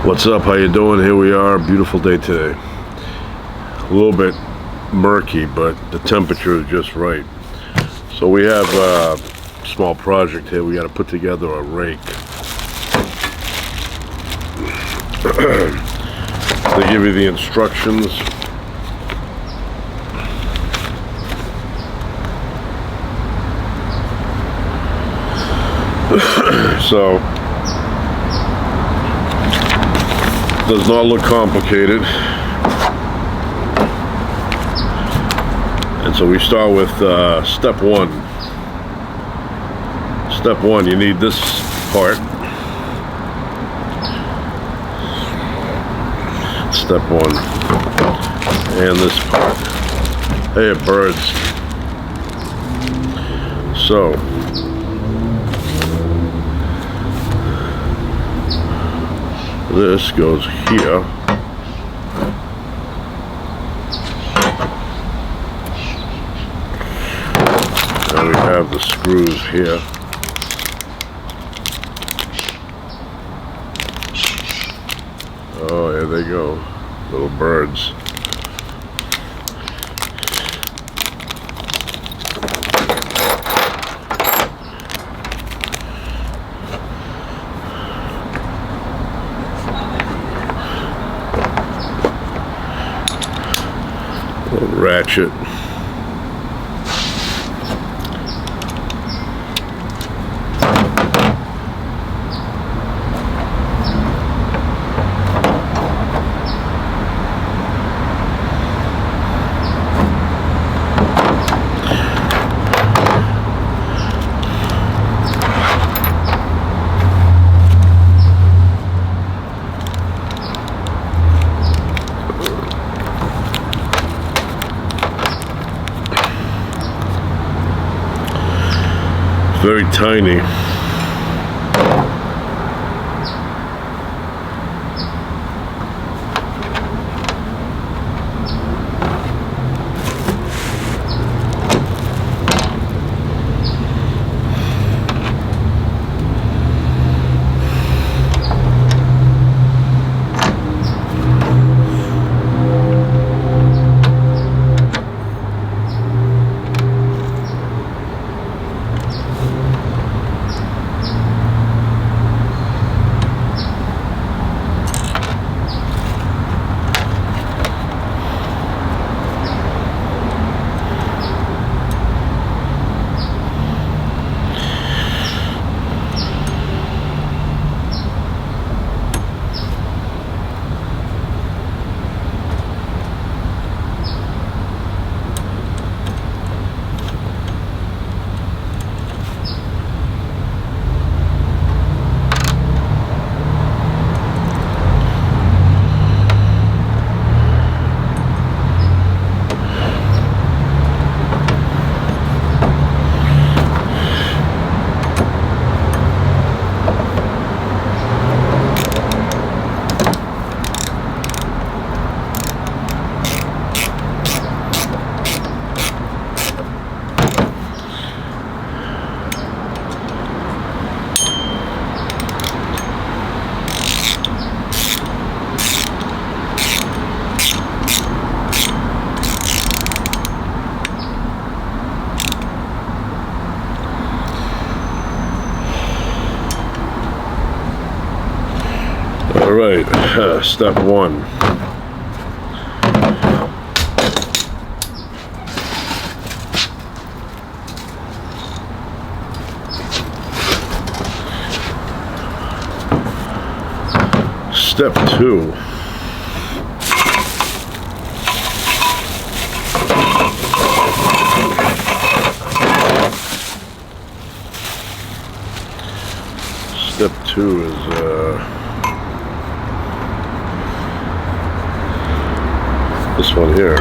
What's up? How you doing? Here we are. Beautiful day today. A little bit murky, but the temperature is just right. So we have a small project here. We got to put together a rake. They give you the instructions. So does not look complicated. And so we start with step one. Step one, you need this part. Step one. And this part. Hey, birds. So this goes here. And we have the screws here. Oh, here they go. Little birds. Little ratchet. Very tiny. All right, step one. Step two. Step two is this one here.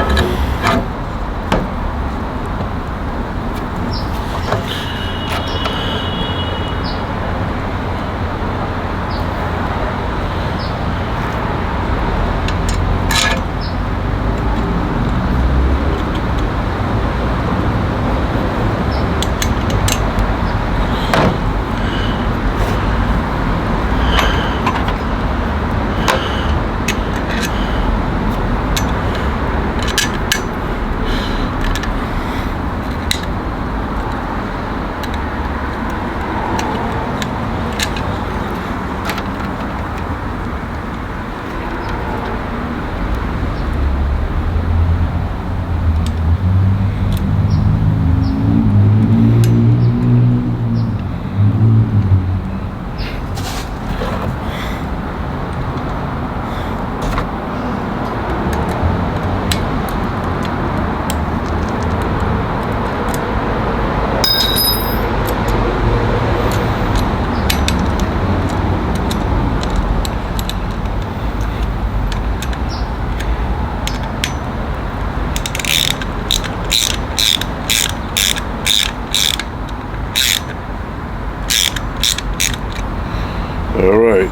All right.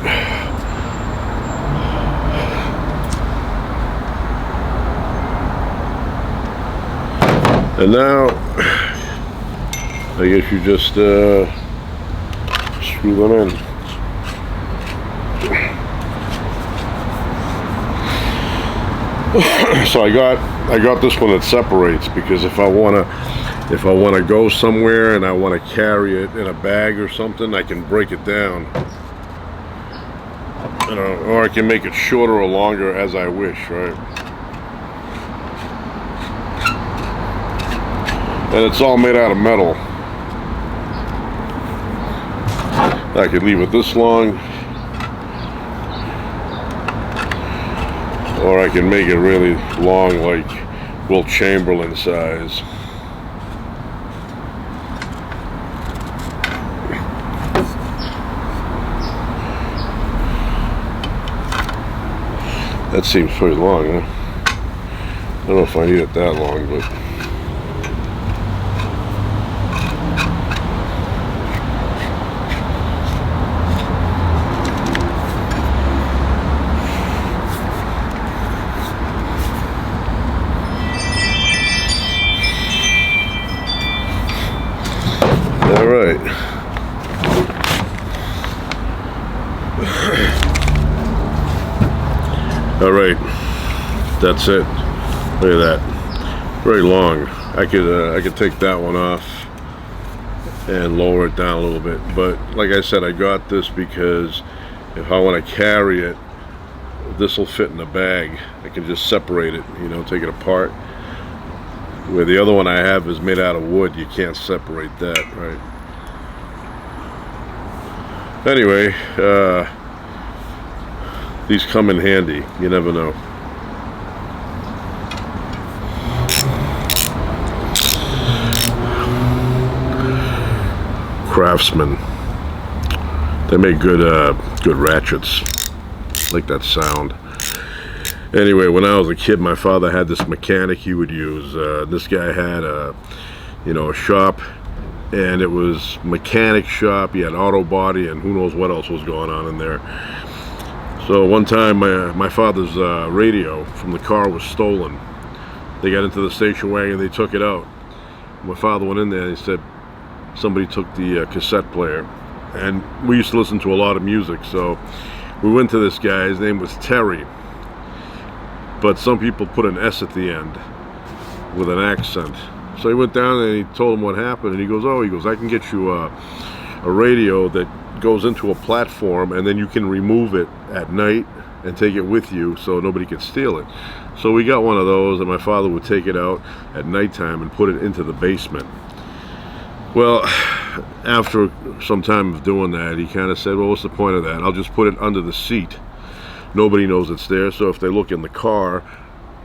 And now, I guess you just screw them in. So I got this one that separates, because if I wanna go somewhere and I want to carry it in a bag or something, I can break it down. You know, or I can make it shorter or longer as I wish, right? And it's all made out of metal. I could leave it this long, or I can make it really long, like Will Chamberlain size. That seems pretty long, huh? I don't know if I need it that long, but... All right. All right, that's it. Look at that, very long. I could take that one off and lower it down a little bit. But like I said, I got this because if I want to carry it, this will fit in the bag. I can just separate it, you know, take it apart. Where the other one I have is made out of wood, you can't separate that, right? Anyway, these come in handy, you never know. Craftsman. They make good ratchets. I like that sound. Anyway, when I was a kid, my father had this mechanic he would use. This guy had a shop, and it was mechanic shop. He had auto body and who knows what else was going on in there. So one time my father's radio from the car was stolen. They got into the station wagon, they took it out. My father went in there and he said somebody took the cassette player. And we used to listen to a lot of music, so we went to this guy. His name was Terry, but some people put an S at the end with an accent. So he went down and he told him what happened, and he goes, I can get you a radio that goes into a platform, and then you can remove it at night and take it with you so nobody can steal it. So we got one of those, and my father would take it out at nighttime and put it into the basement. Well, after some time of doing that, he kind of said, well, what's the point of that? I'll just put it under the seat. Nobody knows it's there, so if they look in the car,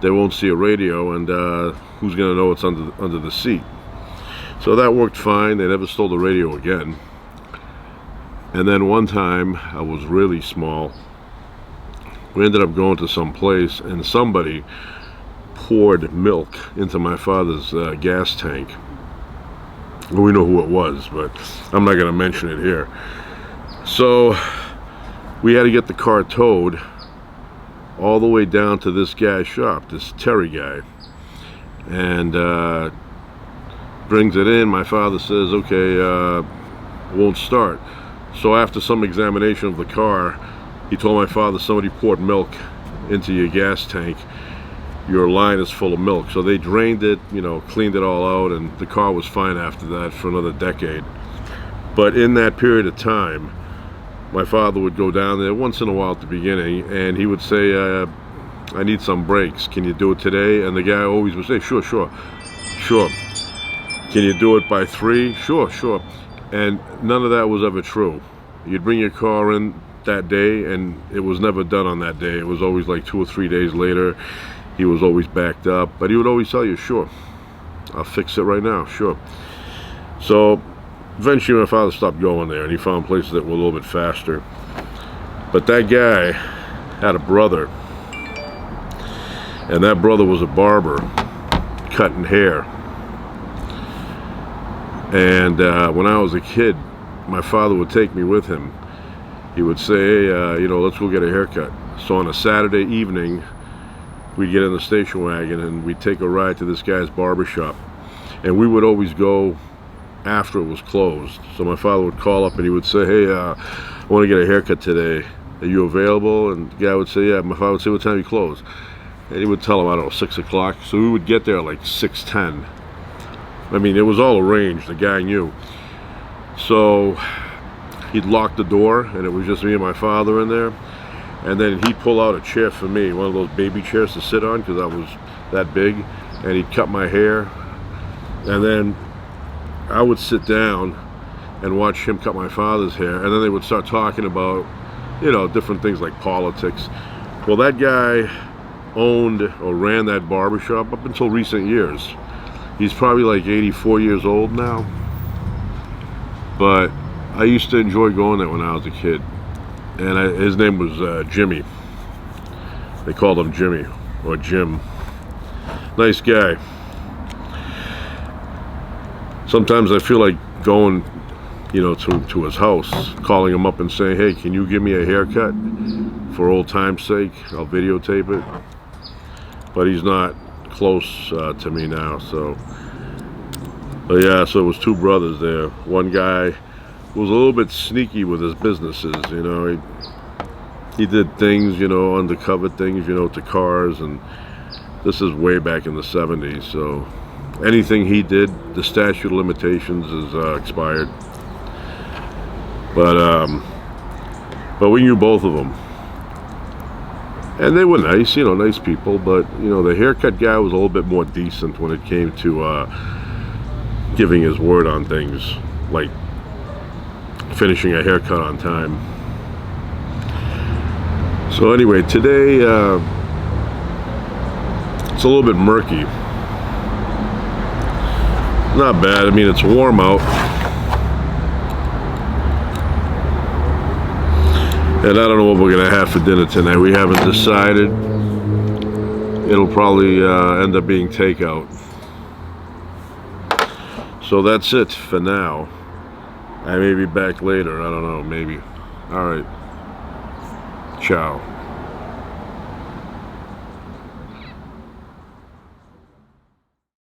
they won't see a radio, and who's going to know it's under the seat? So that worked fine. They never stole the radio again. And then one time, I was really small. We ended up going to some place, and somebody poured milk into my father's gas tank. We know who it was, but I'm not going to mention it here. So we had to get the car towed all the way down to this guy's shop, this Terry guy, and brings it in. My father says, okay, won't start. So after some examination of the car, he told my father, somebody poured milk into your gas tank, your line is full of milk. So they drained it, cleaned it all out, and the car was fine after that for another decade. But in that period of time, my father would go down there once in a while at the beginning, and he would say, I need some brakes. Can you do it today? And the guy always would say, sure. Can you do it by 3? Sure. And none of that was ever true. You'd bring your car in that day, and it was never done on that day. It was always like 2 or 3 days later. He was always backed up, but he would always tell you, sure, I'll fix it right now, sure. So eventually my father stopped going there, and he found places that were a little bit faster. But that guy had a brother, and that brother was a barber cutting hair. And when I was a kid, my father would take me with him, he would say, hey, you know, let's go get a haircut. So on a Saturday evening, we'd get in the station wagon and we'd take a ride to this guy's barbershop. And we would always go after it was closed. So my father would call up and he would say, hey, I want to get a haircut today. Are you available? And the guy would say, yeah. My father would say, what time you close? And he would tell him, I don't know, 6 o'clock. So we would get there like 6:10. I mean, it was all arranged. The guy knew. So he'd lock the door and it was just me and my father in there. And then he'd pull out a chair for me, one of those baby chairs to sit on because I was that big. And he'd cut my hair. And then I would sit down and watch him cut my father's hair. And then they would start talking about, you know, different things like politics. Well, that guy owned or ran that barbershop up until recent years. He's probably like 84 years old now. But I used to enjoy going there when I was a kid. And his name was Jimmy. They called him Jimmy or Jim. Nice guy. Sometimes I feel like going, you know, to his house, calling him up and saying, hey, can you give me a haircut for old time's sake? I'll videotape it. But he's not close to me now, so. But yeah, so it was two brothers there. One guy was a little bit sneaky with his businesses, you know. He did things, you know, undercover things, you know, to cars, and this is way back in the 70s, so anything he did, the statute of limitations is expired. But we knew both of them. And they were nice, you know, nice people, but, you know, the haircut guy was a little bit more decent when it came to giving his word on things, like finishing a haircut on time. So anyway, today, it's a little bit murky. Not bad, I mean, it's warm out. And I don't know what we're gonna have for dinner tonight. We haven't decided. It'll probably end up being takeout. So that's it for now. I may be back later, I don't know, maybe. All right, ciao.